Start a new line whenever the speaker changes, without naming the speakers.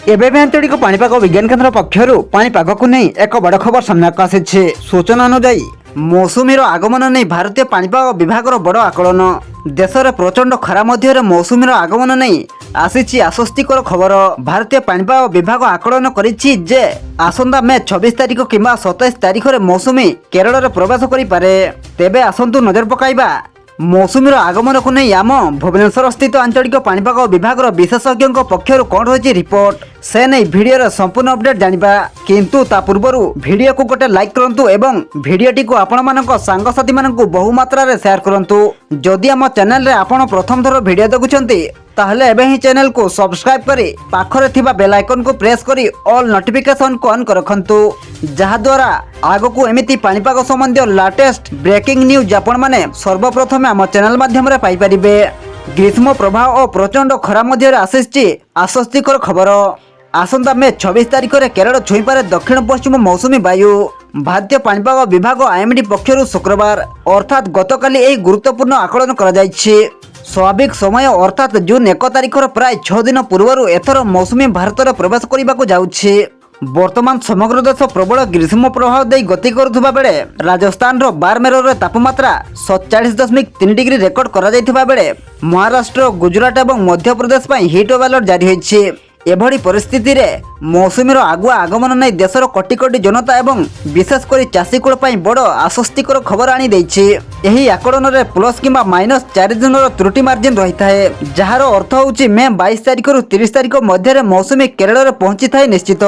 एबे भी आंचलिक पाणीपाग विज्ञान केन्द्र पक्षर पाणीपाग को नहीं एक बड़ खबर सामना को आसी। सूचना अनुजाई मौसुमीर आगमन नहीं भारतीय पाणीपाग विभाग बड़ आकलन। देश में प्रचंड खरा मध्य मौसुमीर आगमन नहीं आसी आश्वस्तिकर खबर। भारतीय पाणीपाग विभाग आकलन करिछि जे आसंता मे 26 तारिख किंवा 27 तारिख में मौसुमी केरल में प्रवेश करिपारे। तेबे आसंतु नजर पकाइबा मौसुमीर आगमन को नहीं आम भुवनेश्वर स्थित आंचलिक पाणीपाग विभाग विशेषज्ञों पक्षर कौन रही रिपोर्ट से नहीं वीडियो संपूर्ण अपडेट जानिबा। किंतु ता पूर्व वीडियो को गोटे लाइक करंतु एवं वीडियोटी को आपण मानक सांगसाथी मानक बहु मात्रा रे शेयर करंतु। जदि आम चैनल रे आपण प्रथम थर वीडियो देखुछंती ताहले एबे ही चैनल को सब्सक्राइब करी पाखरे थिबा बेल आइकन को प्रेस करी ऑल नोटिफिकेशन को ऑन कर रखंतु, जहा द्वारा आगो को एमिति पाणीपाग संबंधी लेटेस्ट ब्रेकिंग न्यूज आपण माने सर्वप्रथम आम चैनल माध्यम रे पाई परिबे। ग्रीष्म प्रभाव और प्रचंड खरा मध्य आसीछि आश्वस्तिकर खबर। आसंता मे 26 तारिख में केरल छुईपारे दक्षिण पश्चिम मौसुमी वायु। भारतीय पाणीपाग विभाग आईएमडी पक्षर शुक्रवार अर्थात गतकाली एक गुरुत्वपूर्ण आकलन करा जायछि। स्वाभाविक समय अर्थात जून 1 तारिख प्राय 6 दिन पूर्व एथर मौसुमी भारत में प्रवेश करने जाउछि। वर्तमान समग्र देश प्रबल ग्रीष्म प्रभाव दे गति करुवा बेले राजस्थान बारमेर तापमात्रा 47.3 डिग्री रेकर्ड करा जायथिबा बेले महाराष्ट्र गुजरात और मध्य प्रदेश हिट अलर्ट जारी होइछि। एभली परिस्थिति रे मौसुमीर आगुआ आगमन नहीं देशर कोटी कोटी जनता एवं विशेषकर चाषीकूल बड़ आश्वस्तिकर खबर आनी देछि। एही आकलन रे प्लस किंबा माइनस 4 दिन त्रुटि मार्जिन रही थाए, जार अर्थ होउछि मे 22 तारिख रु 30 तारिख मध्य मौसुमी केरल रे पहुंची थाए निश्चित।